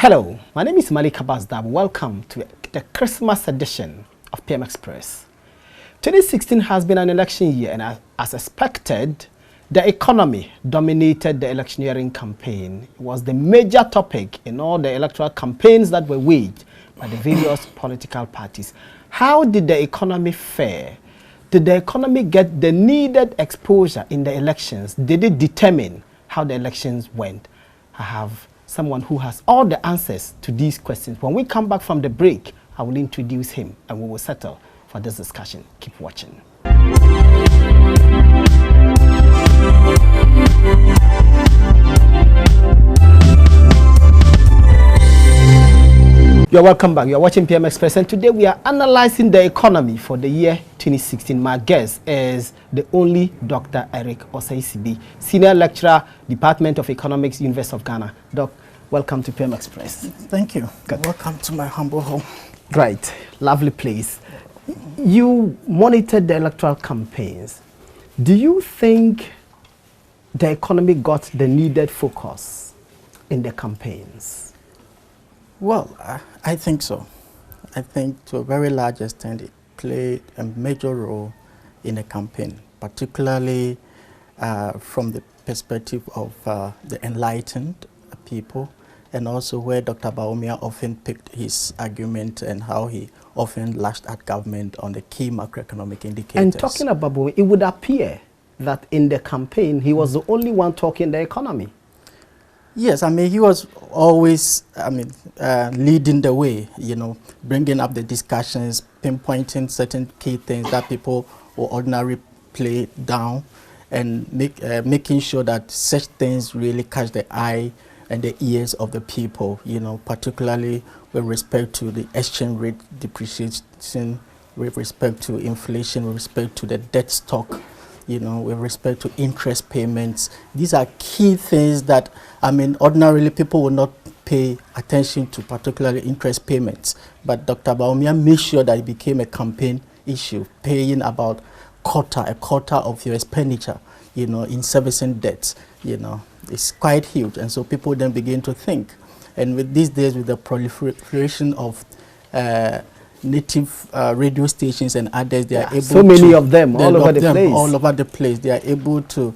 Hello, my name is Malik Abbasdab. Welcome to the Christmas edition of PM Express. 2016 has been an election year, and as expected, the economy dominated the electioneering campaign. It was the major topic in all the electoral campaigns that were waged by the various political parties. How did the economy fare? Did the economy get the needed exposure in the elections? Did it determine how the elections went? I have someone who has all the answers to these questions. When we come back from the break, I will introduce him and we will settle for this discussion. Keep watching. You're welcome back. You're watching PM Express, and today we are analyzing the economy for the year 2016. My guest is the only Dr. Eric Osaisibi, Senior Lecturer, Department of Economics, University of Ghana. Doc, welcome to PM Express. Thank you. Good. Welcome to my humble home. Right. Lovely place. You monitored the electoral campaigns. Do you think the economy got the needed focus in the campaigns? Well, I think so. I think to a very large extent it played a major role in the campaign, particularly from the perspective of the enlightened people, and also where Dr. Bawumia often picked his argument and how he often lashed at government on the key macroeconomic indicators. And talking about Bawumia, it would appear that in the campaign he was the only one talking the economy. Yes, I mean, he was always, leading the way, bringing up the discussions, pinpointing certain key things that people will ordinarily play down, and making sure that such things really catch the eye and the ears of the people, particularly with respect to the exchange rate depreciation, with respect to inflation, with respect to the debt stock, with respect to interest payments. These are key things that, ordinarily people will not pay attention to, particularly interest payments. But Dr. Bawumia made sure that it became a campaign issue, paying about a quarter of your expenditure, in servicing debts. It's quite huge. And so people then begin to think. And with these days, with the proliferation of native radio stations and others, they are able so many of them all over the place. They are able to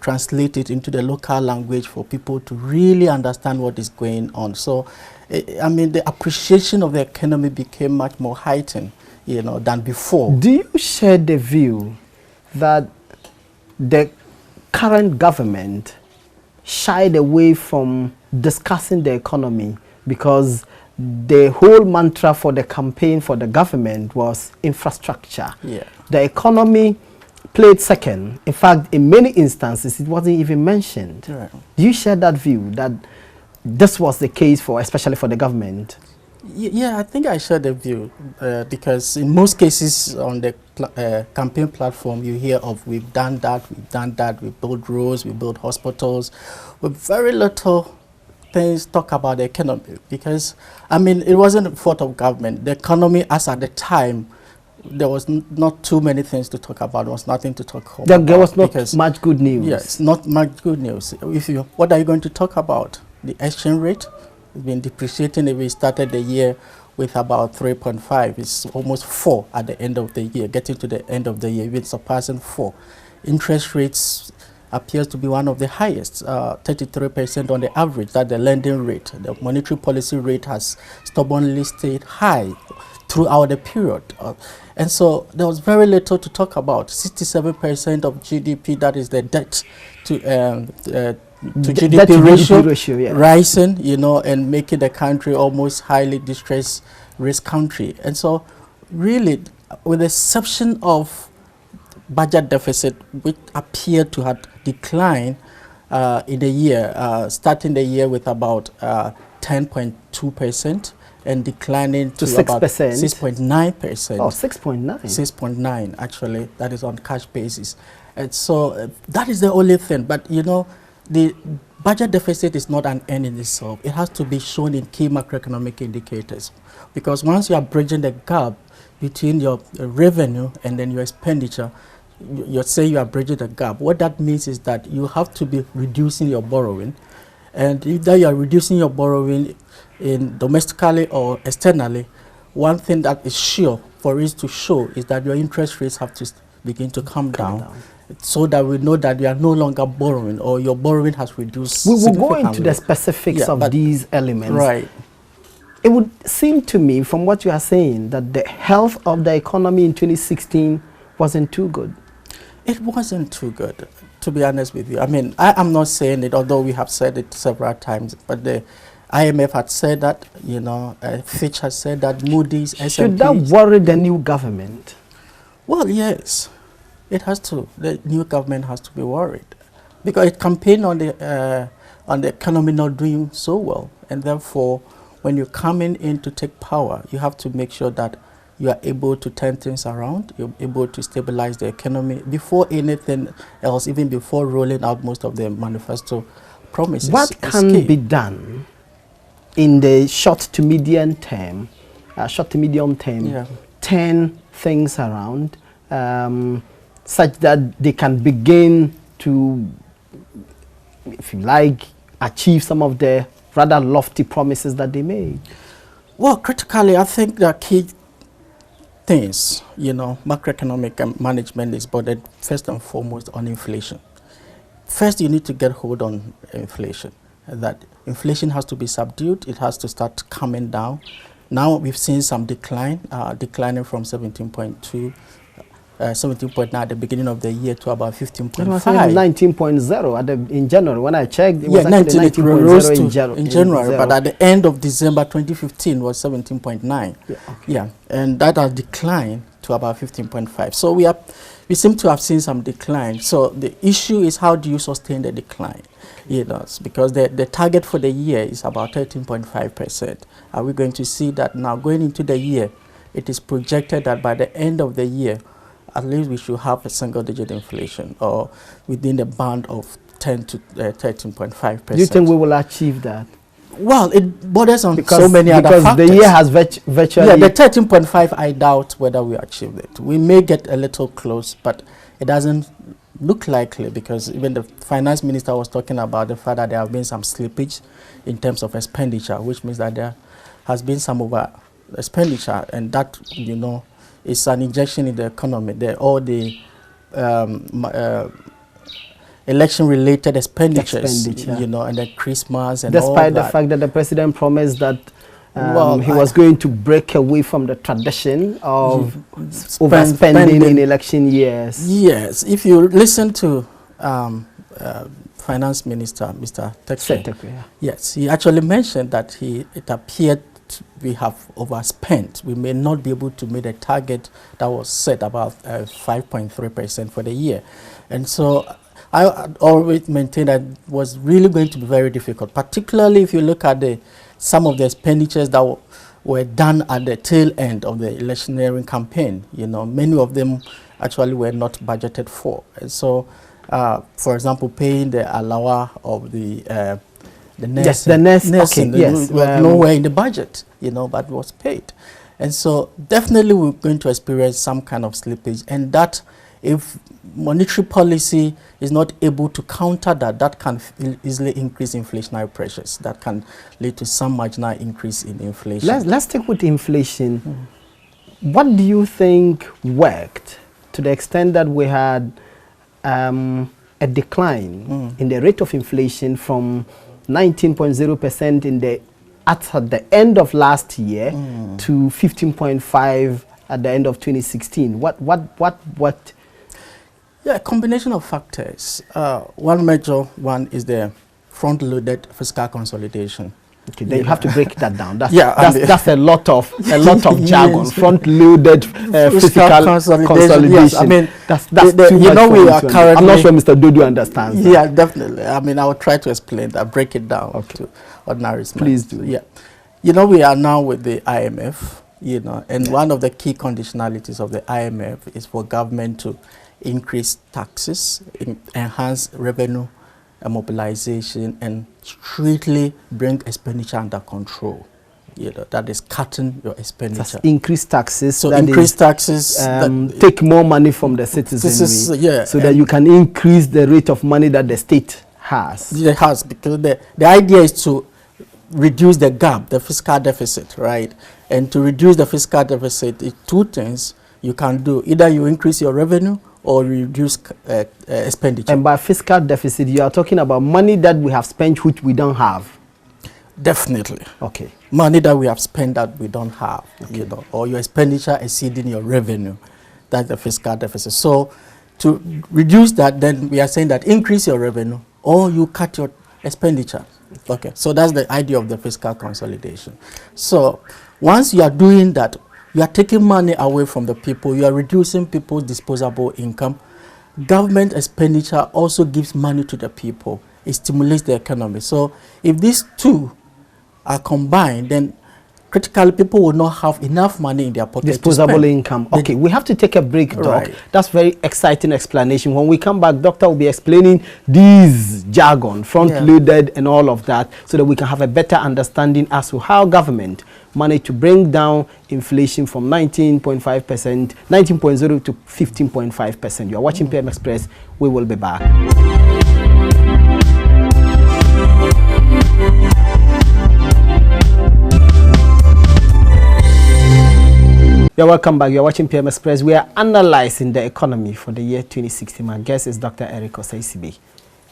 translate it into the local language for people to really understand what is going on. So, the appreciation of the economy became much more heightened, than before. Do you share the view that the current government shied away from discussing the economy because the whole mantra for the campaign for the government was infrastructure? Yeah. The economy played second. In fact, in many instances, it wasn't even mentioned. Right. Do you share that view, that this was the case especially for the government? Yeah, I think I share the view because in most cases on the campaign platform, you hear of we've done that, we built roads, we built hospitals, with very little things talk about the economy, because it wasn't the fault of government. The economy, as at the time, there was not too many things to talk about. There was nothing to talk about. There was not much good news. Yes, not much good news. What are you going to talk about? The exchange rate has been depreciating. We started the year with about 3.5. It's almost 4 at the end of the year. Getting to the end of the year, even surpassing 4. Interest rates appears to be one of the highest, 33% on the average. That's the lending rate. The monetary policy rate has stubbornly stayed high throughout the period. And so there was very little to talk about. 67% of GDP, that is the debt to GDP ratio, yeah, rising, and making the country almost highly distressed risk country. And so really, with the exception of budget deficit, which appeared to have declined in the year, starting the year with about 10.2% and declining to 6%. About 6.9%. Oh, 6.9. 6.9, actually, that is on cash basis. And so that is the only thing. But, the budget deficit is not an end in itself. It has to be shown in key macroeconomic indicators. Because once you are bridging the gap between your revenue and then your expenditure, you say you are bridging the gap. What that means is that you have to be reducing your borrowing. And if that you are reducing your borrowing, in domestically or externally, one thing that is sure for it to show is that your interest rates have to begin to come down, so that we know that you are no longer borrowing or your borrowing has reduced. We will go into the specifics of these elements. Right. It would seem to me from what you are saying that the health of the economy in 2016 wasn't too good. It wasn't too good, to be honest with you. I mean, I am not saying it, although we have said it several times, but the IMF had said that, you know, Fitch has said that, Moody's, S&P. Should that worry the new government? Well, yes, it has to. The new government has to be worried because it campaigned on the economy not doing so well, and therefore, when you're coming in to take power, you have to make sure that you are able to turn things around, you're able to stabilize the economy before anything else, even before rolling out most of the manifesto promises. What can be done in the short to medium term, turn things around, such that they can begin to, if you like, achieve some of the rather lofty promises that they made? Well, critically, I think the key things, you know, macroeconomic management is bordered first and foremost on inflation. First, you need to get hold on inflation. That inflation has to be subdued. It has to start coming down. Now we've seen some decline, declining from 17.2, 17.9 at the beginning of the year to about 15.5. It was 19.0 in January. When I checked, it was 19.0 in January, but at the end of December 2015 was 17.9. Yeah, and that has declined to about 15.5. So we seem to have seen some decline. So the issue is, how do you sustain the decline? You know, because the target for the year is about 13.5%. Are we going to see that now going into the year? It is projected that by the end of the year, at least we should have a single-digit inflation, or within the band of 10 to 13.5%. Do you think we will achieve that? Well, it borders on so many other factors. Because the year has virtually... Yeah, the 13.5, I doubt whether we achieve it. We may get a little close, but it doesn't look likely, because even the finance minister was talking about the fact that there have been some slippage in terms of expenditure, which means that there has been some over expenditure, and that, you know, is an injection in the economy. All the election-related expenditures, you know, and the Christmas and all that. Despite the fact that the president promised that he was going to break away from the tradition of overspending in election years. Yes, if you listen to Finance Minister, Mr. Tekwe, yes, he actually mentioned that it appeared we have overspent. We may not be able to meet a target that was set about 5.3% for the year. And so I always maintained that it was really going to be very difficult, particularly if you look at some of the expenditures that were done at the tail end of the electioneering campaign. You know, many of them actually were not budgeted for. And so, for example, paying the alawa of the nursing, was nowhere in the budget, you know, but was paid. And so definitely we're going to experience some kind of slippage, and that, if monetary policy is not able to counter that, that can easily increase inflationary pressures. That can lead to some marginal increase in inflation. Let's stick with inflation. What do you think worked to the extent that we had a decline in the rate of inflation from 19.0% at the end of last year to 15.5 at the end of 2016? What? Yeah, a combination of factors. One major one is the front-loaded fiscal consolidation. Okay, then you have to break that down. That's a lot of jargon. Yes. Front-loaded fiscal consolidation. Yes, I mean, that's too you much know, we are currently. I'm not sure Mr. Dudu understands. Yeah, definitely. I mean, I will try to explain that, break it down to ordinary. Please do. Yeah, you know, we are now with the IMF. You know, and one of the key conditionalities of the IMF is for government to increase taxes, enhance revenue mobilization, and strictly bring expenditure under control. You know, that is cutting your expenditure. That's increase taxes. So increase taxes. Take more money from the citizenry, so that you can increase the rate of money that the state has. It has, because the idea is to reduce the gap, the fiscal deficit, right? And to reduce the fiscal deficit, it's two things you can do. Either you increase your revenue or reduce expenditure. And by fiscal deficit, you are talking about money that we have spent which we don't have. Definitely. Okay. Money that we have spent that we don't have, you know, or your expenditure exceeding your revenue. That's the fiscal deficit. So to reduce that, then we are saying that increase your revenue or you cut your expenditure. Okay. So that's the idea of the fiscal consolidation. So once you are doing that, you are taking money away from the people, you are reducing people's disposable income. Government expenditure also gives money to the people. It stimulates the economy. So if these two are combined, then critically people will not have enough money in their pocket. Disposable income. Okay, we have to take a break, Doc. Right. That's very exciting explanation. When we come back, Doctor will be explaining these jargon, front-loaded and all of that, so that we can have a better understanding as to how government managed to bring down inflation from 19.5%, 19.0 to 15.5%. You are watching PM Express. We will be back. You're welcome back. You're watching PM Express. We are analyzing the economy for the year 2016. My guest is Dr. Eric Osei-Sibi,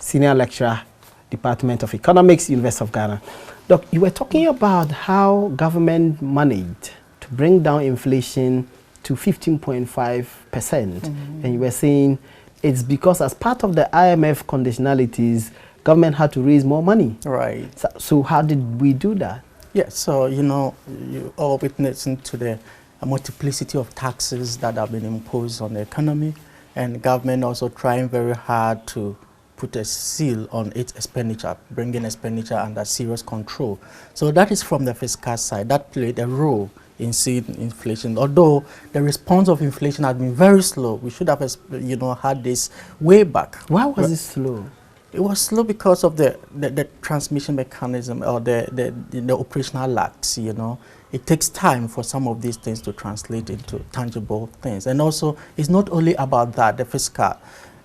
Senior Lecturer, Department of Economics, University of Ghana. Doc, you were talking about how government managed to bring down inflation to 15.5%. And you were saying it's because as part of the IMF conditionalities, government had to raise more money. Right. So how did we do that? Yeah, so, you know, you all witnessing to the multiplicity of taxes that have been imposed on the economy, and government also trying very hard to put a seal on its expenditure, bringing expenditure under serious control. So that is from the fiscal side. That played a role in seeing inflation. Although the response of inflation has been very slow, we should have, you know, had this way back. Why was it slow? It was slow because of the transmission mechanism or the operational lacks, you know. It takes time for some of these things to translate into tangible things. And also, it's not only about that, the fiscal.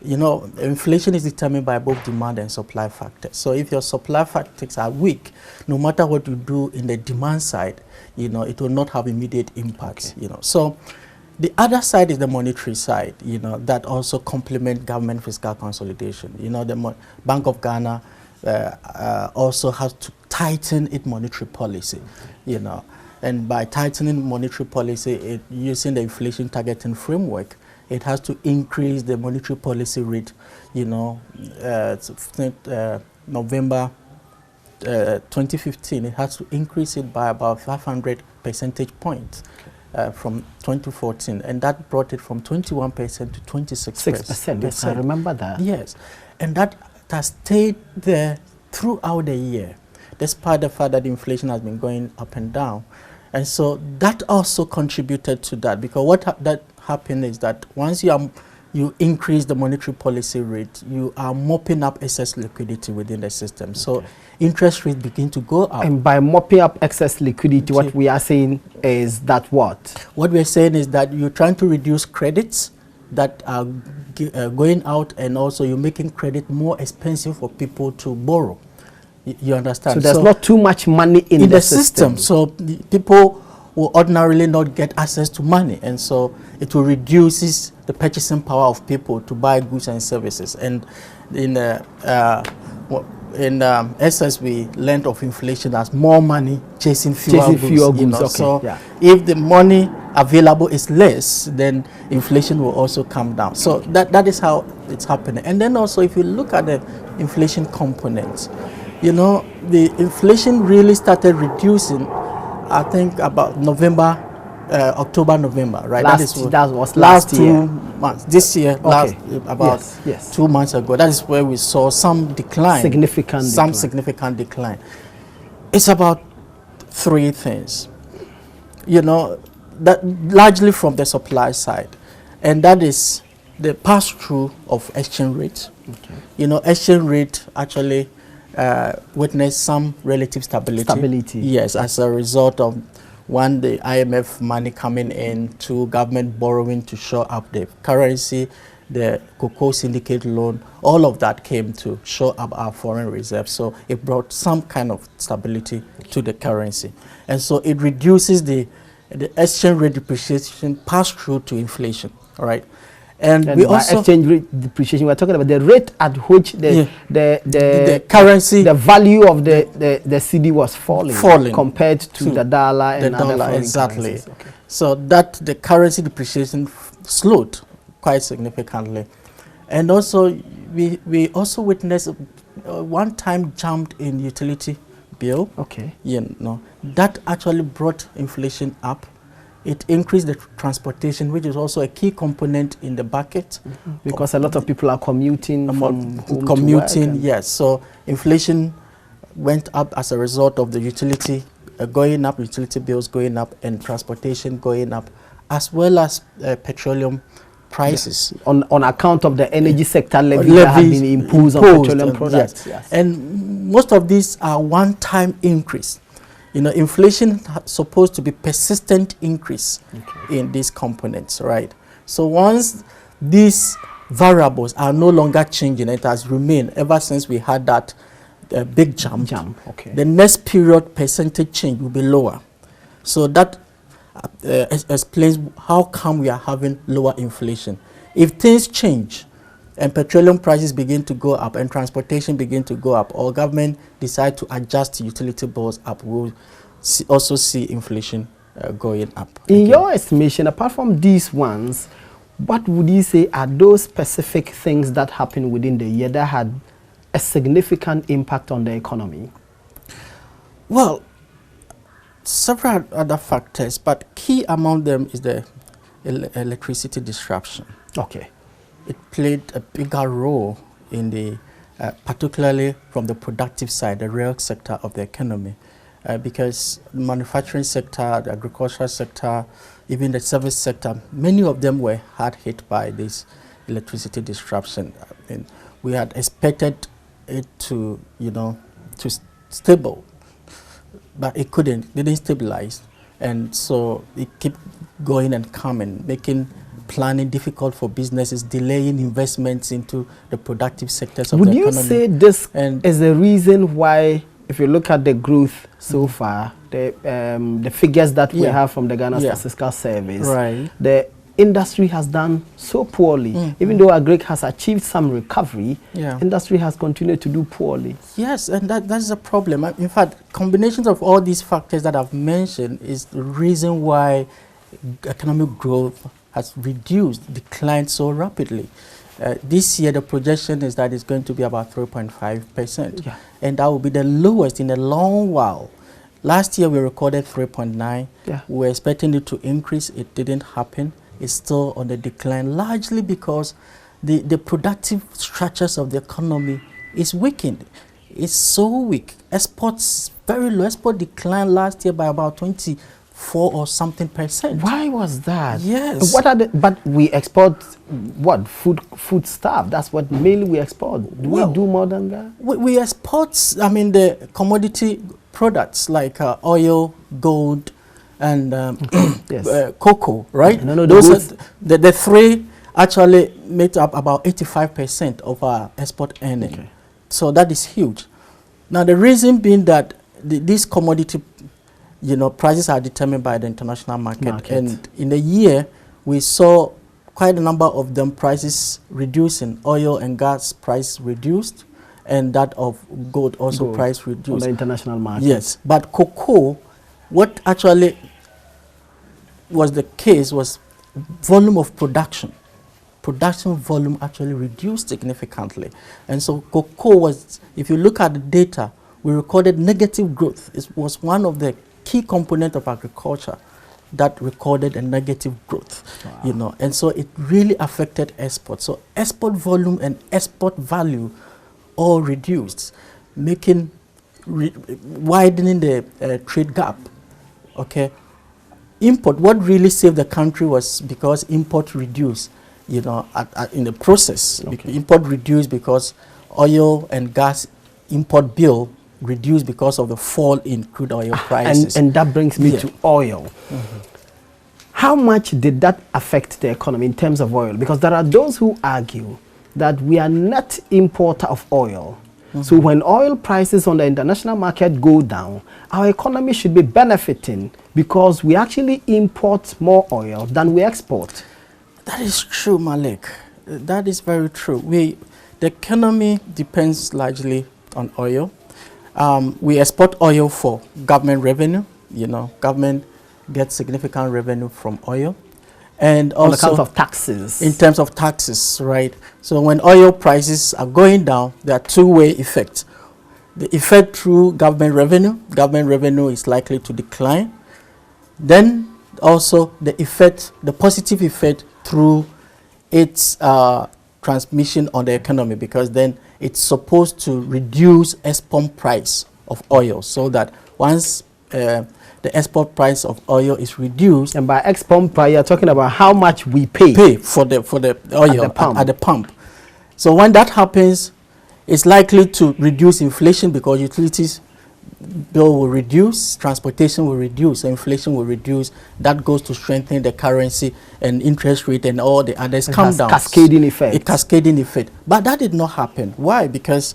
You know, inflation is determined by both demand and supply factors. So if your supply factors are weak, no matter what you do in the demand side, you know, it will not have immediate impact, you know. So the other side is the monetary side, you know, that also complement government fiscal consolidation. You know, the Bank of Ghana also has to tighten its monetary policy, you know. And by tightening monetary policy, using the inflation targeting framework, it has to increase the monetary policy rate, you know, November 2015, it has to increase it by about 500 percentage points from 2014. And that brought it from 21% to 26%. Yes, I remember that. Yes. And that has stayed there throughout the year, despite the fact that inflation has been going up and down. And so that also contributed to that, because what that happened is that once you increase the monetary policy rate, you are mopping up excess liquidity within the system. So interest rates begin to go up. And by mopping up excess liquidity, what we are saying is that what? What we're saying is that you're trying to reduce credits that are going out, and also you're making credit more expensive for people to borrow. You understand? So there's not too much money in the system. So people will ordinarily not get access to money, and so it will reduce the purchasing power of people to buy goods and services. And in essence, we learned of inflation as more money chasing fewer goods. You know? Okay. So if the money available is less, then inflation will also come down. So that is how it's happening. And then also, if you look at the inflation components, you know, the inflation really started reducing, I think, about October, November, right? That was last year. 2 months. This year, about 2 months ago, that is where we saw some decline. Significant decline. It's about three things. You know, that largely from the supply side, and that is the pass-through of exchange rate. Okay. You know, exchange rate actually witnessed some relative stability. Yes, as a result of, one, the IMF money coming in, two, government borrowing to shore up the currency, the cocoa syndicate loan, all of that came to show up our foreign reserves. So it brought some kind of stability to the currency. And so it reduces the exchange rate depreciation passed through to inflation, all right? And we also exchange rate depreciation, we're talking about the rate at which the currency, the value of the CD was falling compared to the dollar and other foreign exactly. Okay. So that the currency depreciation slowed quite significantly. And also we also witnessed a one-time jump in utility bill. Okay. You know, that actually brought inflation up. It increased the transportation, which is also a key component in the bucket. Because a lot of people are commuting from home commuting, to work. yes. So inflation went up as a result of the utility going up, utility bills going up, and transportation going up, as well as petroleum prices. Yes. On account of the energy sector levy that have been imposed on petroleum products. Yes. And most of these are one-time increase. You know, inflation is supposed to be persistent increase in these components, right? So once these variables are no longer changing, it has remained ever since we had that big jump. Okay. The next period percentage change will be lower. So that explains how come we are having lower inflation. If things change and petroleum prices begin to go up and transportation begin to go up, or government decide to adjust utility bills up, we'll also see inflation going up. In your estimation, apart from these ones, what would you say are those specific things that happened within the year that had a significant impact on the economy? Well, several other factors, but key among them is the electricity disruption. Okay. It played a bigger role in the, particularly from the productive side, the real sector of the economy, because the manufacturing sector, the agricultural sector, even the service sector, many of them were hard hit by this electricity disruption. I mean, we had expected it to, you know, to stable, but it didn't stabilize, and so it kept going and coming, making planning difficult for businesses, delaying investments into the productive sectors of the economy. Would you say this is the reason why, if you look at the growth so far, the figures that we have from the Ghana Statistical Service, the industry has done so poorly. Even though Agric has achieved some recovery, industry has continued to do poorly. Yes, and that's a problem. In fact, combinations of all these factors that I've mentioned is the reason why economic growth has declined so rapidly. This year, the projection is that it's going to be about 3.5%. And that will be the lowest in a long while. Last year, we recorded 3.9. We were expecting it to increase. It didn't happen. It's still on the decline, largely because the productive structures of the economy is weakened. It's so weak. Exports, very low. Export declined last year by about 24% or something. Why was that? Yes. What are but we export what? Food stuff. That's what mainly we export. Do we do more than that? We export, I mean, the commodity products like oil, gold, and cocoa, right? No, those are the three actually make up about 85% of our export earning. So that is huge. Now the reason being that these commodity prices are determined by the international market. And in the year, we saw quite a number of them prices reducing. Oil and gas price reduced, and that of gold also price reduced. On the international market. Yes, but cocoa, what actually was the case was volume of production. Production volume actually reduced significantly. And so cocoa was, if you look at the data, we recorded negative growth. It was one of the key component of agriculture that recorded a negative growth, and so it really affected export. So export volume and export value all reduced, widening the trade gap. Import, what really saved the country was because import reduced, in the process. Import reduced because oil and gas import bill reduced because of the fall in crude oil prices. And that brings me to oil. How much did that affect the economy in terms of oil? Because there are those who argue that we are net importer of oil. So when oil prices on the international market go down, our economy should be benefiting because we actually import more oil than we export. That is true, Malik. That is very true. The economy depends largely on oil. We export oil for government revenue. Government gets significant revenue from oil. And also, on account of taxes. In terms of taxes, right? So when oil prices are going down, there are two-way effects. The effect through government revenue is likely to decline. Then also the positive effect through its transmission on the economy, because then it's supposed to reduce export price of oil, so that once the export price of oil is reduced. And by export price, you're talking about how much we pay for the oil at the pump. So when that happens, it's likely to reduce inflation, because utilities bill will reduce, transportation will reduce, inflation will reduce. That goes to strengthen the currency, and interest rate and all the others come down. Cascading effect. A cascading effect. But that did not happen. Why? Because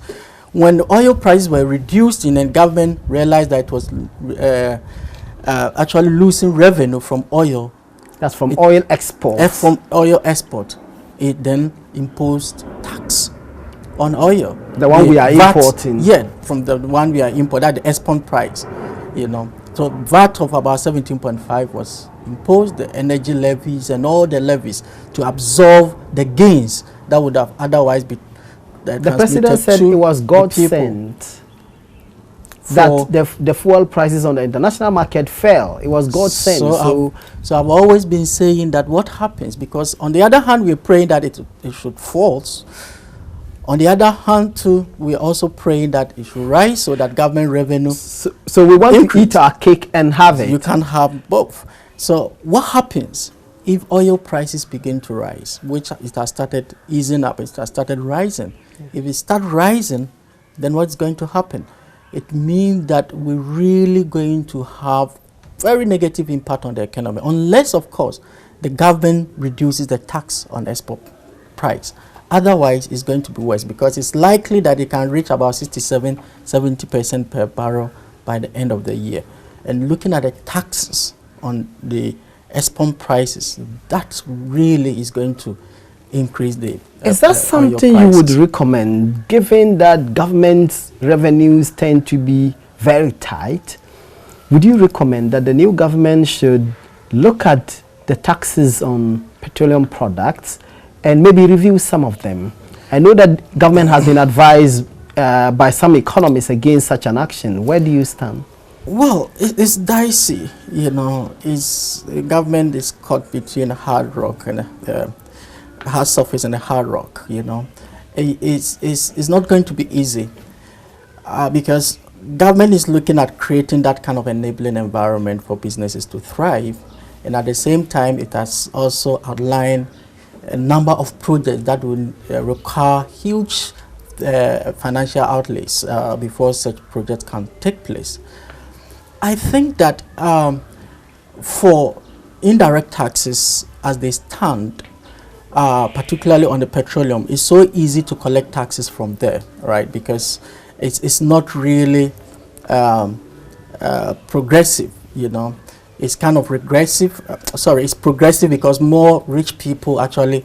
when the oil prices were reduced and the government realized that it was actually losing revenue from oil. That's from oil export. From oil export. It then imposed tax on oil. The one we are importing. Yeah, from the one we are importing, the export price. So VAT of about 17.5 was imposed, the energy levies and all the levies to absorb the gains that would have otherwise been the president said it was God sent that the fuel prices on the international market fell. It was God sent. So I've always been saying that what happens, because on the other hand we're praying that it should fall. On the other hand too, we're also praying that it should rise, so that government revenue. So we want to eat our cake and have it. You can't have both. So what happens if oil prices begin to rise, which it has started easing up, it has started rising? If it starts rising, then what's going to happen? It means that we're really going to have very negative impact on the economy, unless, of course, the government reduces the tax on export price. Otherwise, it's going to be worse, because it's likely that it can reach about 67–70% per barrel by the end of the year. And looking at the taxes on the export prices, that really is going to increase the is that something you would recommend, given that government revenues tend to be very tight? Would you recommend that the new government should look at the taxes on petroleum products and maybe review some of them? I know that government has been advised by some economists against such an action. Where do you stand? Well, it's dicey, the government is caught between a hard rock and a hard surface and a hard rock, It's not going to be easy, because government is looking at creating that kind of enabling environment for businesses to thrive, and at the same time it has also outlined a number of projects that will require huge financial outlays before such projects can take place. I think that for indirect taxes as they stand, particularly on the petroleum, it's so easy to collect taxes from there, right? Because it's not really progressive, It's kind of regressive. It's progressive because more rich people actually,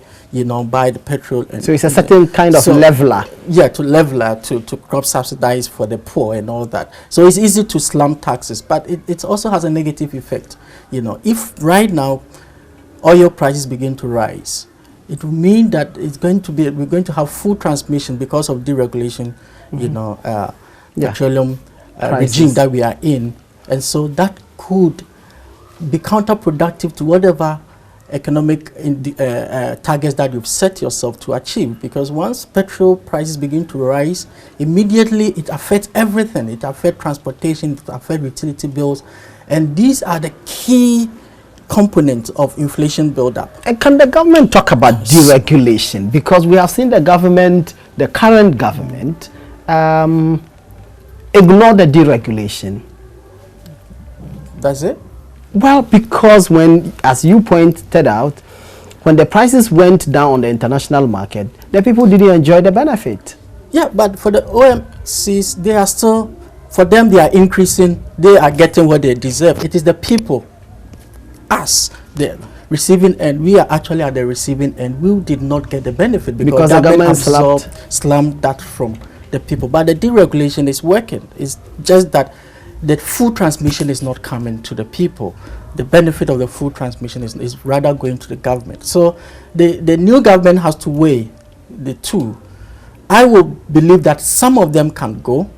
buy the petrol. So it's a certain kind of leveler. Yeah, to leveler, to crop subsidize for the poor and all that. So it's easy to slump taxes, but it also has a negative effect. If right now oil prices begin to rise, it will mean that we're going to have full transmission because of deregulation, petroleum regime that we are in, and so that could be counterproductive to whatever economic targets that you've set yourself to achieve. Because once petrol prices begin to rise, immediately it affects everything. It affects transportation, it affects utility bills, and these are the key components of inflation buildup. And can the government talk about deregulation? Because we have seen the current government, ignore the deregulation. That's it? Well, because when, as you pointed out, when the prices went down on the international market, the people didn't enjoy the benefit. Yeah, but for the OMCs, they are still, for them, they are increasing, they are getting what they deserve. It is the people, us, the receiving end. We are actually at the receiving end. We did not get the benefit because the government slammed that from the people. But the deregulation is working. It's just that the food transmission is not coming to the people. The benefit of the food transmission is rather going to the government. So the new government has to weigh the two. I will believe that some of them can go,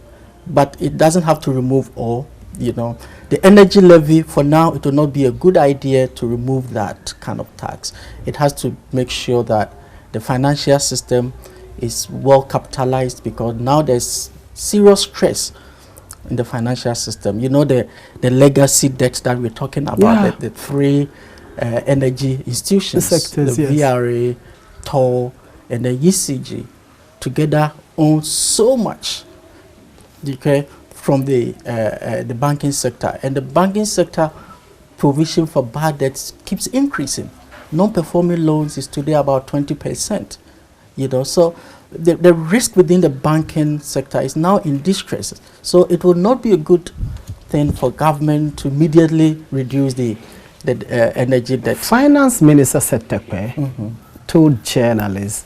but it doesn't have to remove all. You know, the energy levy, for now, it will not be a good idea to remove that kind of tax. It has to make sure that the financial system is well capitalized, because now there's serious stress in the financial system. You know, the legacy debt that we're talking about, the three energy institutions, the sectors, the VRA, TOL, and the ECG, together own so much, okay, from the banking sector. And the banking sector provision for bad debts keeps increasing. Non-performing loans is today about 20%. You know, so the risk within the banking sector is now in distress. So it will not be a good thing for government to immediately reduce the energy debt. Finance Minister Setekpe told journalists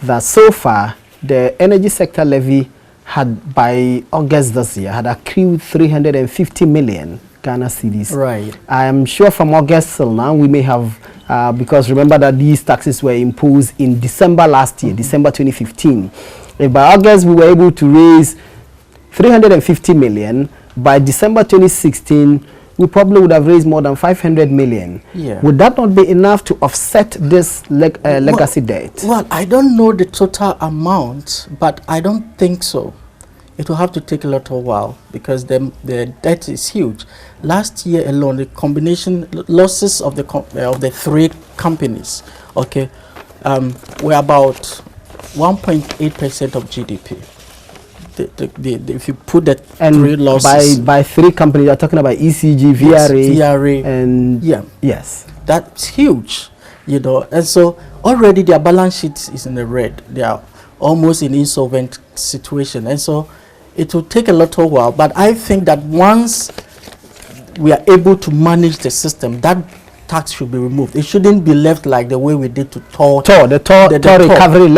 that so far the energy sector levy had, by August this year, had accrued 350 million Ghana cedis. Right. I am sure from August till now we may have, because remember that these taxes were imposed in December last year, December 2015. If by August we were able to raise 350 million, by December 2016 we probably would have raised more than 500 million. Yeah. Would that not be enough to offset this legacy debt? Well, I don't know the total amount, but I don't think so. It will have to take a little while, because the debt is huge. Last year alone, the combination losses of the three companies, okay, were about 1.8% of GDP. If you put that three losses by three companies, you're talking about ECG, VRA, VRA, and yes, that's huge, you know. And so already their balance sheet is in the red. They are almost in insolvent situation, and so it will take a little while. But I think that once we are able to manage the system, that tax should be removed. It shouldn't be left like the way we did to TOL recovery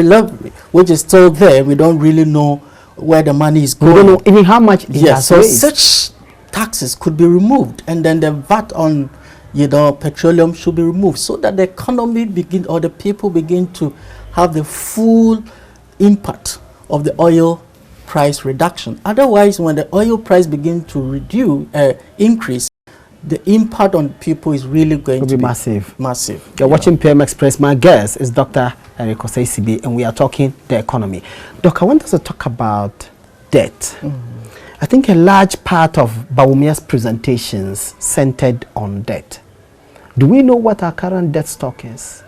levy, which is still there. We don't really know where the money is going. We don't know even how much it has so raised. Such taxes could be removed, and then the VAT on, you know, petroleum should be removed, so that the economy begin, or the people begin to have the full impact of the oil price reduction. Otherwise, when the oil price begins to increase, the impact on people is really going to be massive. You're watching PM Express. My guest is Dr. Eric Osei-Sibi, and we are talking the economy. Doc, I want us to talk about debt. I think a large part of Bawumia's presentations centered on debt. Do we know what our current debt stock is?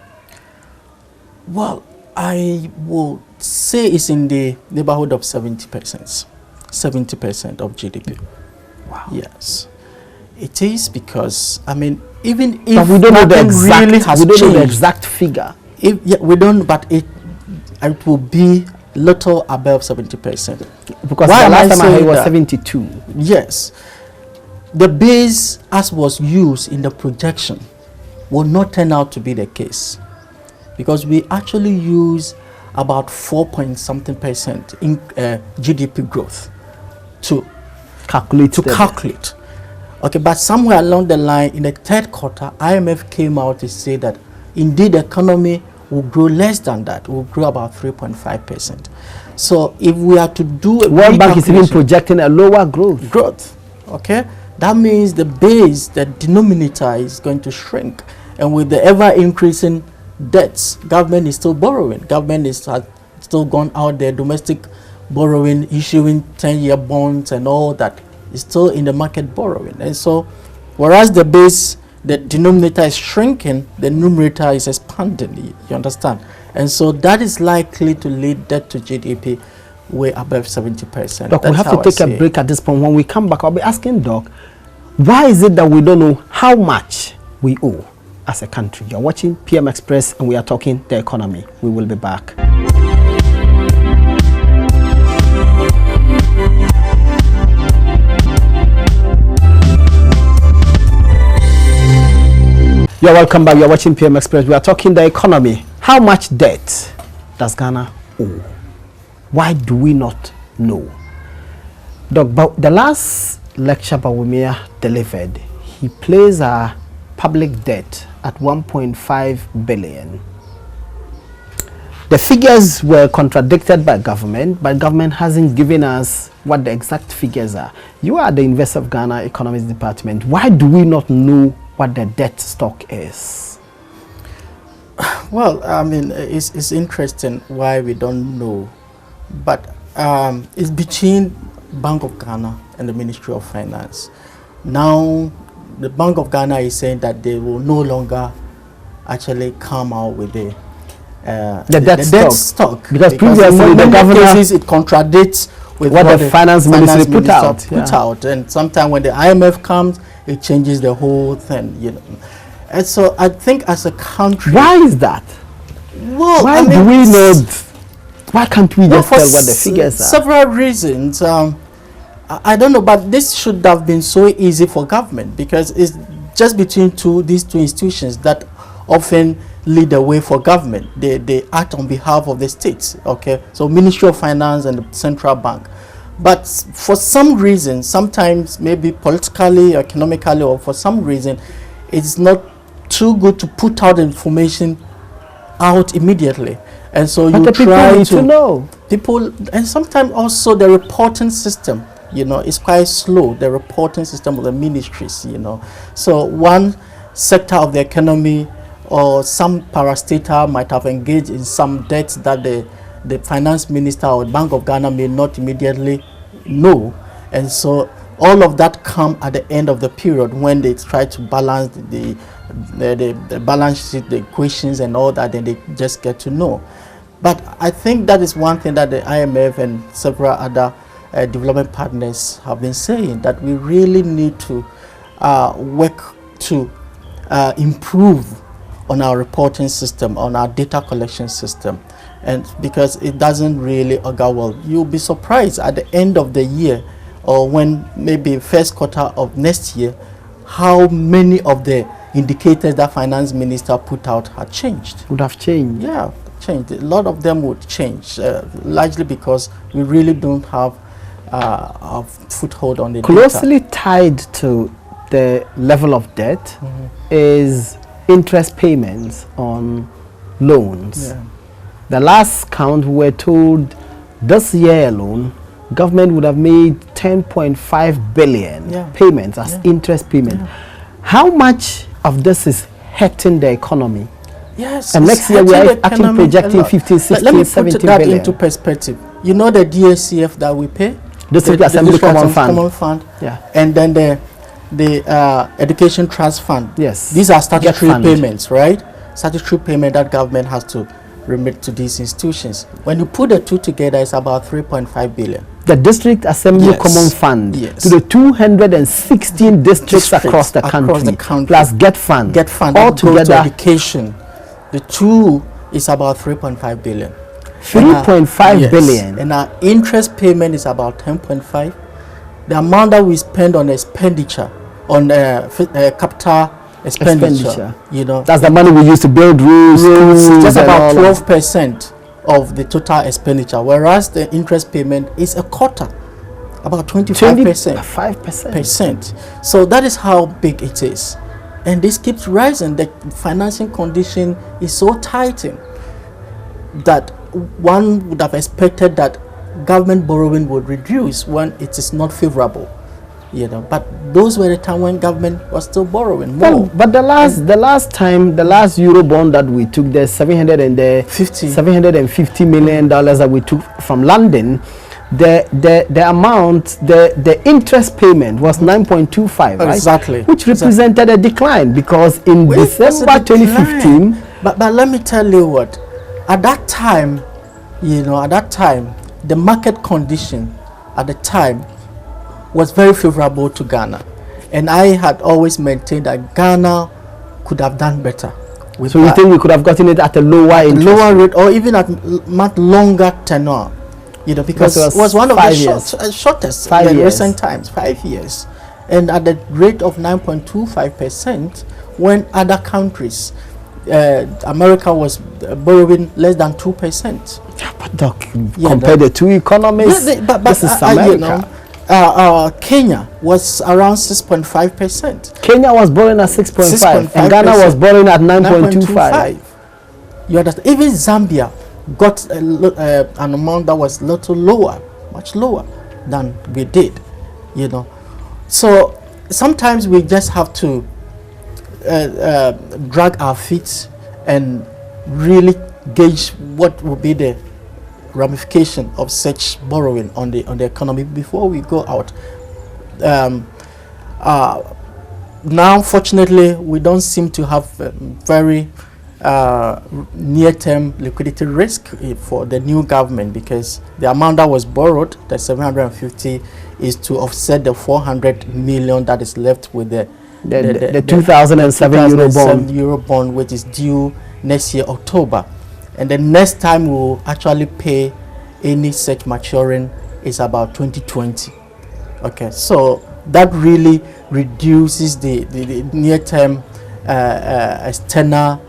Well, I will say it's in the neighborhood of 70%. 70% of GDP. Wow. Yes. It is, because, I mean, even if but we don't know the exact, really has we don't changed, know the exact figure. We don't, but it will be little above 70%. Because the last time I heard it was 72. Yes. The base as was used in the projection will not turn out to be the case, because we actually use about 4-point-something% in GDP growth to calculate. Okay, but somewhere along the line, in the third quarter, IMF came out to say that indeed the economy will grow less than that. Will grow about 3.5%. So if we are to do a World Bank is even projecting a lower growth. Okay, that means the base, the denominator, is going to shrink, and with the ever increasing debts, government is still borrowing. Government has still gone out there, domestic borrowing, issuing 10-year bonds and all that. Is still in the market borrowing. And so, whereas the base, the denominator is shrinking, the numerator is expanding. You understand? And so that is likely to lead debt to GDP way above 70%. Doc, we have to take a break at this point. When we come back, I'll be asking Doc, Why is it that we don't know how much we owe as a country? You're watching PM Express and we are talking the economy. We will be back. You're welcome back. You're watching PM Express. We are talking the economy. How much debt does Ghana owe? Why do we not know? The last lecture Bawumia delivered, he placed our public debt at 1.5 billion. The figures were contradicted by government, but government hasn't given us what the exact figures are. You are the University of Ghana Economics Department. Why do we not know what the debt stock is? Well, I mean, it's interesting why we don't know, but it's between Bank of Ghana and the Ministry of Finance. Now, the Bank of Ghana is saying that they will no longer actually come out with the debt stock because previously the governor cases it contradicts with what the finance ministry put out. And sometimes when the IMF comes, it changes the whole thing, you know. And so I think as a country, why is that? Well, why do we not? Why can't we just tell what the figures are? Several reasons. I don't know, but this should have been so easy for government because it's just between these two institutions that often lead the way for government. They act on behalf of the states. Okay, so Ministry of Finance and the Central Bank. But for some reason, sometimes maybe politically, economically, or for some reason, it's not too good to put out information out immediately. And so you try to know people, and sometimes also the reporting system, you know, is quite slow. The reporting system of the ministries, you know. So one sector of the economy or some parastatal might have engaged in some debts that the finance minister or Bank of Ghana may not immediately know, and so all of that come at the end of the period when they try to balance the balance sheet, the equations and all that, then they just get to know. But I think that is one thing that the IMF and several other development partners have been saying, that we really need to work to improve on our reporting system, on our data collection system. And because it doesn't really augur well. You'll be surprised at the end of the year or when maybe first quarter of next year, how many of the indicators that finance minister put out have changed. Would have changed. Yeah, changed. A lot of them would change, largely because we really don't have a foothold on the closely data. Tied to the level of debt is interest payments on loans. Yeah. The last count, we were told this year alone, government would have made 10.5 billion payments as interest payment. How much of this is hurting the economy? Yes. And next year we are actually projecting 15, 16, Let me 17 put that billion. into perspective. You know the DSCF that we pay? District Assembly Common Fund. Yeah. And then the Education Trust Fund. Yes. These are statutory payments, right? Statutory payment that government has to remit to these institutions. When you put the two together, it's about 3.5 billion. The District Assembly Common Fund to the 216 districts across the country, plus Get Fund all together. Education, the two is about 3.5 billion. 3.5 billion. And our interest payment is about 10.5. The amount that we spend on expenditure, on capital expenditure, you know, that's the money we use to build roads, schools, just about 12% of the total expenditure, whereas the interest payment is a quarter, about 25%. 5%. So that is how big it is, and this keeps rising. The financing condition is so tightened that one would have expected that government borrowing would reduce when it is not favorable, you know. But those were the time when government was still borrowing more. Well, but the last Euro bond that we took, the 750 million dollars that we took from London, the amount, the interest payment was 9.25, right? Exactly. Which represented a decline, because in December 2015. But let me tell you what, at that time, you know, the market condition at the time was very favorable to Ghana. And I had always maintained that Ghana could have done better. So you think we could have gotten it at a lower rate, or even at much longer tenure? Because it was one of the shortest in recent times, 5 years, and at the rate of 9.25%, when other countries, America was borrowing less than 2%. Yeah, but Doc, compare the two economies. But this is America. Kenya was around 6.5%. Kenya was borrowing at 6.5%, and Ghana was borrowing at 9.25%. You understand? Even Zambia got an amount that was little lower, much lower than we did. So sometimes we just have to drag our feet and really gauge what will be the ramification of such borrowing on the economy before we go out. Now, fortunately, we don't seem to have very near-term liquidity risk for the new government, because the amount that was borrowed, the 750, is to offset the 400 million that is left with the 2007 Euro bond, which is due next year, October. And the next time we'll actually pay any such maturing is about 2020. Okay, so that really reduces the near-term external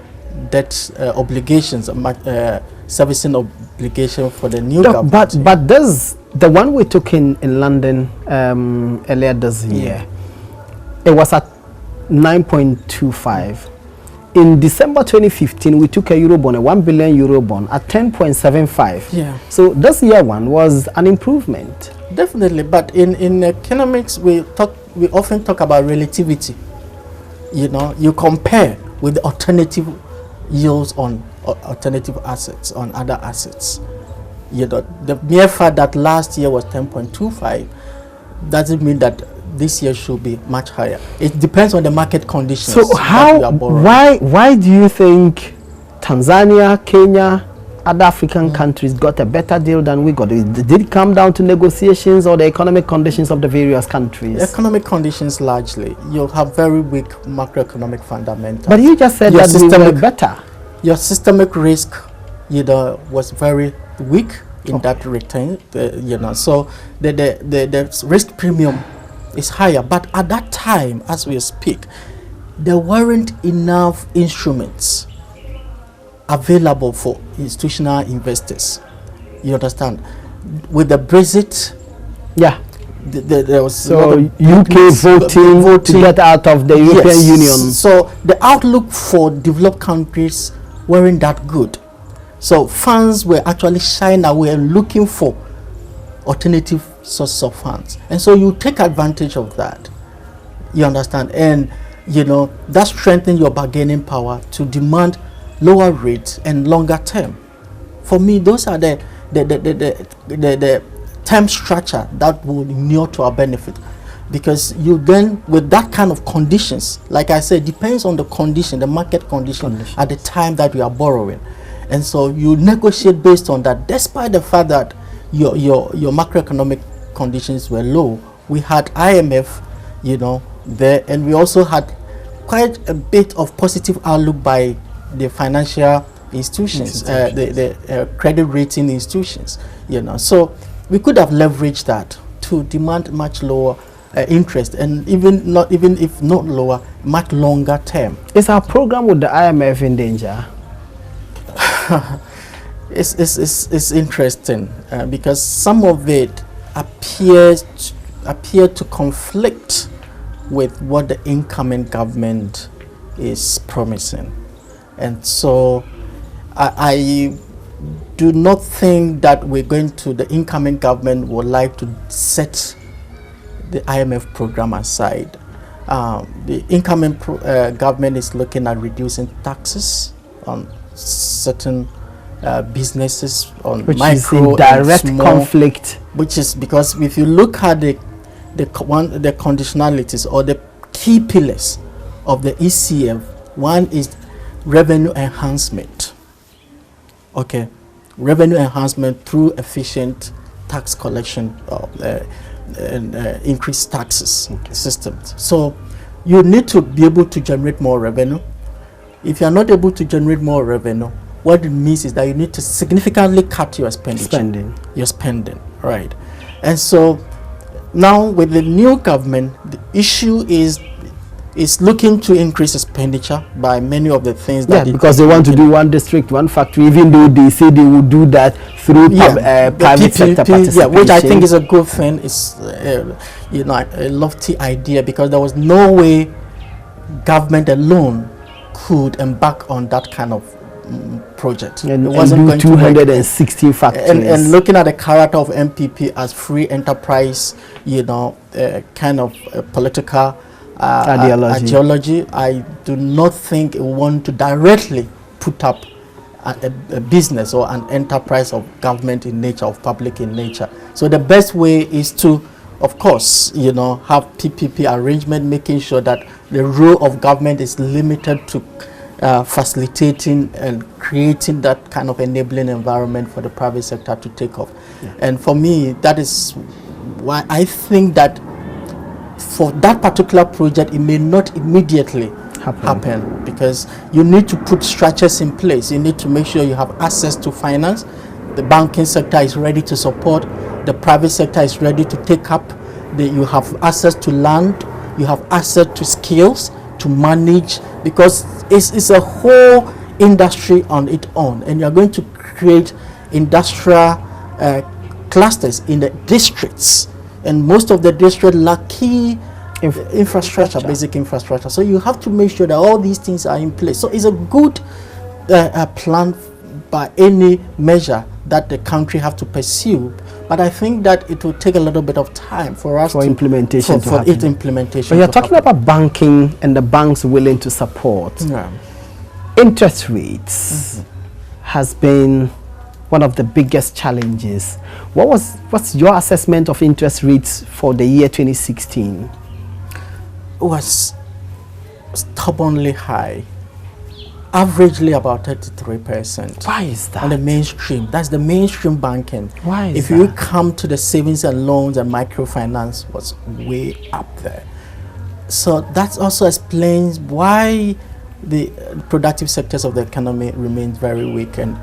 debt obligations, servicing obligation for the new government. But the one we took in London earlier this year, it was at 9.25. In December 2015, we took a Eurobond, a 1 billion Eurobond at 10.75. Yeah. So this year one was an improvement. Definitely, but in economics, we often talk about relativity. You compare with the alternative yields on alternative assets, on other assets. The mere fact that last year was 10.25 doesn't mean that this year should be much higher. It depends on the market conditions. So why do you think Tanzania, Kenya, other African countries got a better deal than we got? Did it come down to negotiations or the economic conditions of the various countries? Economic conditions largely. You have very weak macroeconomic fundamentals. But you just said that we were better. Your systemic risk, was very weak in that return. So the risk premium is higher, but at that time, as we speak, there weren't enough instruments available for institutional investors. You understand? With the Brexit, there was UK voting to get out of the European Union. So the outlook for developed countries weren't that good. So funds were actually shying away and looking for alternative sources of funds, and so you take advantage of that. You understand? And that strengthens your bargaining power to demand lower rates and longer term. For me, those are the term structure that will inure to our benefit, because you then, with that kind of conditions, like I said, depends on the condition, the market condition at the time that you are borrowing, and so you negotiate based on that. Despite the fact that your macroeconomic conditions were low, we had IMF, there, and we also had quite a bit of positive outlook by the financial institutions, the credit rating institutions, So we could have leveraged that to demand much lower interest, and even if not lower, much longer term. Is our program with the IMF in danger? It's interesting because some of it appear to conflict with what the incoming government is promising, and so I do not think that the incoming government would like to set the IMF program aside. The incoming government is looking at reducing taxes on certain businesses, on which micro is in direct and small, conflict. which is because if you look at the conditionalities or the key pillars of the ECF, one is revenue enhancement. Okay, revenue enhancement through efficient tax collection, increased taxes systems. So you need to be able to generate more revenue. If you are not able to generate more revenue, what it means is that you need to significantly cut your expenditure. Your spending, right? And so now with the new government, the issue is looking to increase expenditure by many of the things that because they want to do one district, one factory, even though they say they will do that through private sector participation. Which I think is a good thing. It's a lofty idea, because there was no way government alone could embark on that kind of project. And it wasn't going 216 factories. And looking at the character of MPP as free enterprise, kind of political ideology, I do not think it want to directly put up a business or an enterprise of government in nature, of public in nature. So the best way is to, of course, have PPP arrangement, making sure that the role of government is limited to facilitating and creating that kind of enabling environment for the private sector to take off. And for me, that is why I think that for that particular project, it may not immediately happen, because you need to put structures in place. You need to make sure you have access to finance. The banking sector is ready to support. The private sector is ready to take up. You have access to land. You have access to skills to manage, because it's a whole industry on its own, and you're going to create industrial clusters in the districts, and most of the districts lack key infrastructure, basic infrastructure. So you have to make sure that all these things are in place. So it's a good plan by any measure that the country have to pursue, but I think that it will take a little bit of time for us implementation to happen. Implementation. But you're talking about banking and the banks willing to support. Interest rates has been one of the biggest challenges. What's your assessment of interest rates for the year 2016? It was stubbornly high. Averagely about 33%. Why is that? On the mainstream. That's the mainstream banking. Why is if you come to the savings and loans and microfinance, was way up there. So that also explains why the productive sectors of the economy remain very weak, and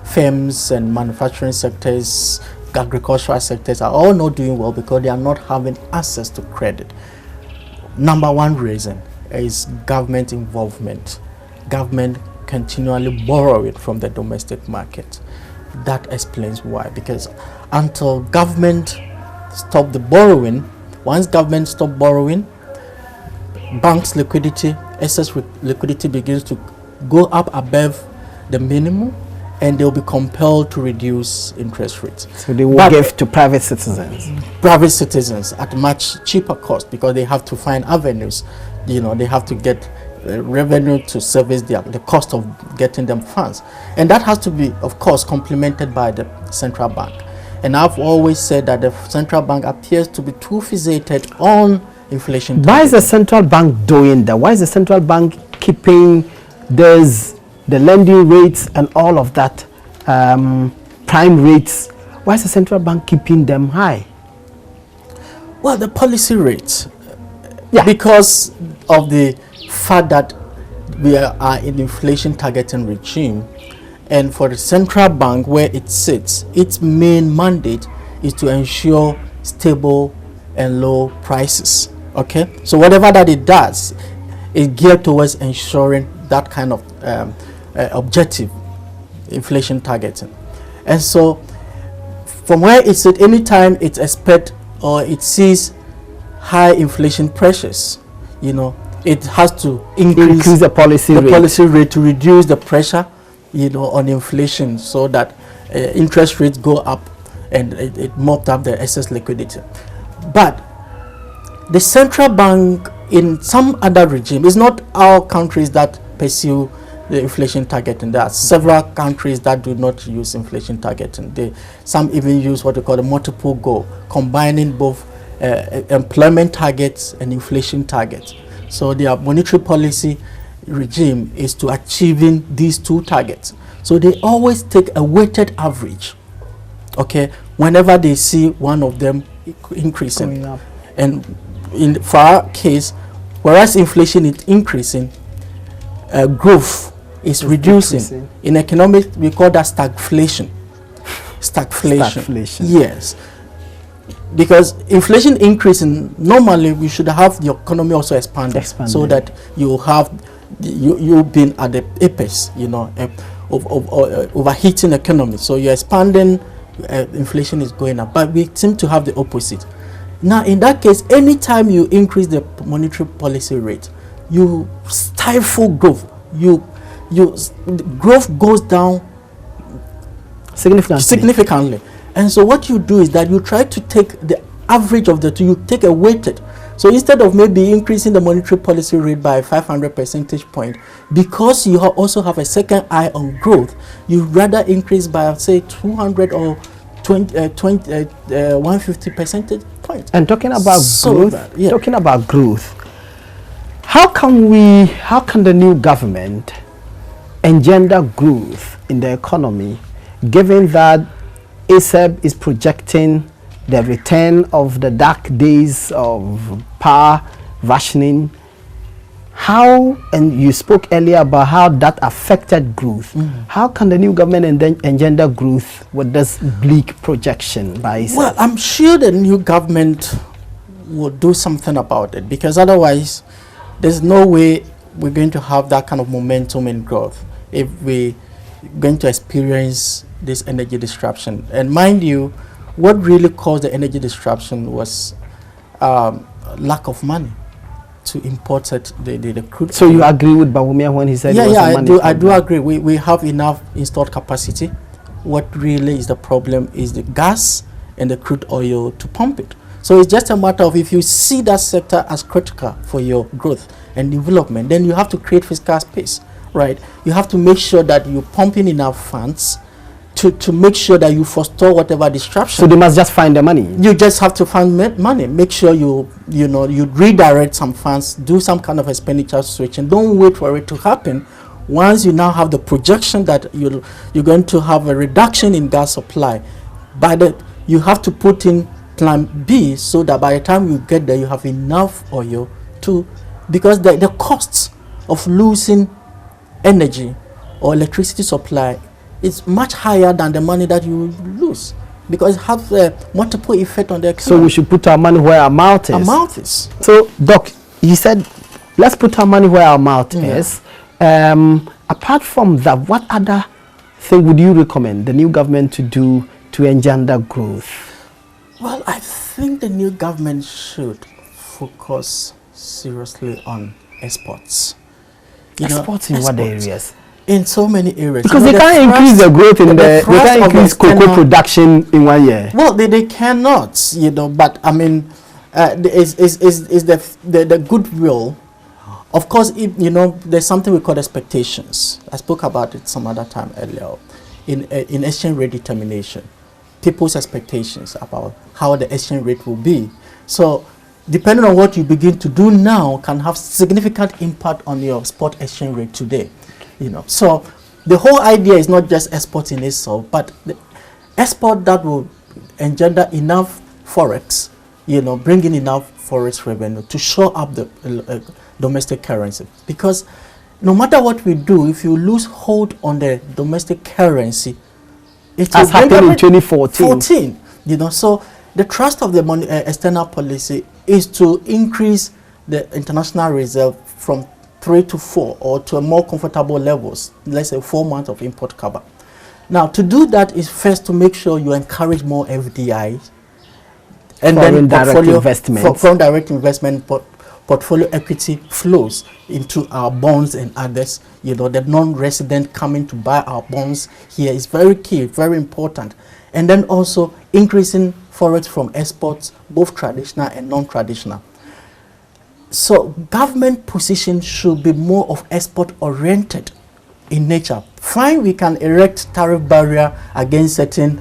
firms and manufacturing sectors, agricultural sectors are all not doing well because they are not having access to credit. Number one reason is government involvement. Government continually borrowing from the domestic market. That explains why. Because until government stop the borrowing, once government stop borrowing, banks' liquidity, excess liquidity begins to go up above the minimum, and they'll be compelled to reduce interest rates. So they will give to private citizens. Private citizens at much cheaper cost, because they have to find avenues. They have to get revenue to service the cost of getting them funds, and that has to be, of course, complemented by the central bank. And I've always said that the central bank appears to be too fixated on inflation. Why is the central bank doing that? Why is the central bank keeping the lending rates and all of that, prime rates? Why is the central bank keeping them high? Well, the policy rates, because of the fact that we are in inflation targeting regime, and for the central bank where it sits, its main mandate is to ensure stable and low prices. Okay, so whatever that it does is geared towards ensuring that kind of objective, inflation targeting. And so from where it sits, anytime it expects or it sees high inflation pressures, it has to increase the policy rate to reduce the pressure, on inflation, so that interest rates go up and it mopped up the excess liquidity. But the central bank in some other regime, it's not all countries that pursue the inflation targeting. There are several countries that do not use inflation targeting. Some even use what we call the multiple goal, combining both employment targets and inflation targets. So their monetary policy regime is to achieving these two targets. So they always take a weighted average. Okay, whenever they see one of them increasing. Going up. And for our case, whereas inflation is increasing, growth is reducing. Decreasing. In economics, we call that stagflation. Stagflation. Yes. Because inflation increasing, normally we should have the economy also expanding. So that you have you being at the apex, of overheating economy. So you're expanding, inflation is going up. But we seem to have the opposite. Now, in that case, anytime you increase the monetary policy rate, you stifle growth. Growth goes down significantly. And so what you do is that you try to take the average of the two, you take a weighted. So instead of maybe increasing the monetary policy rate by 500 percentage point, because you also have a second eye on growth, you rather increase by, say, 200 or 150 percentage points. And talking about growth, how can the new government engender growth in the economy, given that ASEP is projecting the return of the dark days of power rationing? How, and you spoke earlier about how that affected growth. How can the new government engender growth with this bleak projection by ASEP? Well, I'm sure the new government will do something about it, because otherwise there's no way we're going to have that kind of momentum in growth if we're going to experience this energy disruption. And mind you, what really caused the energy disruption was lack of money to import the crude. So you agree with Bawumia when he said I do agree. We have enough installed capacity. What really is the problem is the gas and the crude oil to pump it. So it's just a matter of, if you see that sector as critical for your growth and development, then you have to create fiscal space, right? You have to make sure that you pump in enough funds to make sure that you forestall whatever disruption. So they must just find the money. You just have to find money. Make sure you redirect some funds, do some kind of expenditure switch, and don't wait for it to happen. Once you now have the projection that you're going to have a reduction in gas supply, you have to put in plan B, so that by the time you get there, you have enough oil because the costs of losing energy or electricity supply is much higher than the money that you lose, because it has a multiple effect on the economy. So we should put our money where our mouth is. Our mouth is. So, Doc, you said, let's put our money where our mouth is. Apart from that, what other thing would you recommend the new government to do to engender growth? Well, I think the new government should focus seriously on exports. Exports in what areas? In so many areas. Because they can't increase the growth in they can't increase cocoa production in 1 year. Well, they cannot, but I mean, is the goodwill. Of course, there's something we call expectations. I spoke about it some other time earlier in exchange rate determination. People's expectations about how the exchange rate will be. So, depending on what you begin to do now, can have significant impact on your spot exchange rate today. So the whole idea is not just export in itself, but the export that will engender enough forex, bring in enough forex revenue to shore up the domestic currency. Because no matter what we do, if you lose hold on the domestic currency, it has happened in 2014. So the thrust of the external policy is to increase the international reserve from 3 to 4, or to a more comfortable levels, let's say 4 months of import cover. Now, to do that is first to make sure you encourage more FDIs, and then foreign direct investment, portfolio equity flows into our bonds and others. The non-resident coming to buy our bonds here is very key, very important. And then also increasing forex from exports, both traditional and non-traditional. So government position should be more of export-oriented in nature. Fine, we can erect tariff barrier against certain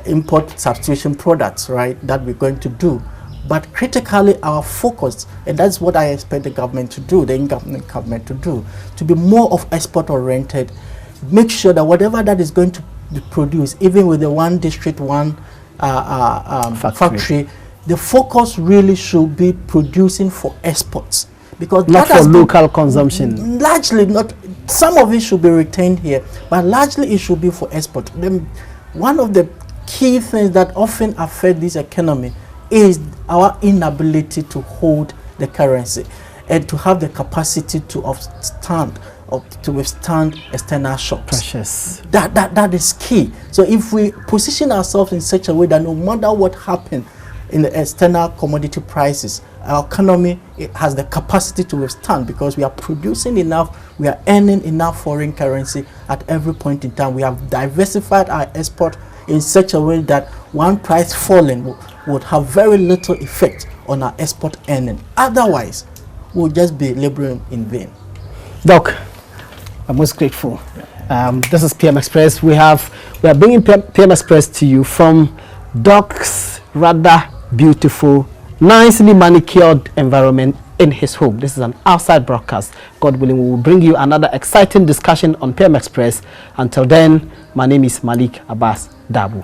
import substitution products, right, that we're going to do. But critically, our focus, and that's what I expect the government to do, the incoming government to do, to be more of export-oriented, make sure that whatever that is going to be produced, even with the one district, one factory, the focus really should be producing for exports, because not for local consumption. Largely, not. Some of it should be retained here, but largely it should be for export. Then one of the key things that often affect this economy is our inability to hold the currency and to have the capacity to withstand external shocks. Precious. That is key. So if we position ourselves in such a way that no matter what happens in the external commodity prices, our economy, it has the capacity to withstand, because we are producing enough, we are earning enough foreign currency at every point in time. We have diversified our export in such a way that one price falling would have very little effect on our export earning. Otherwise, we'll just be laboring in vain. Doc, I'm most grateful. This is PM Express. We are bringing PM Express to you from Doc's rather beautiful, nicely manicured environment in his home. This is an outside broadcast. God willing, we will bring you another exciting discussion on PM Express. Until then, my name is Malik Abbas Dabu.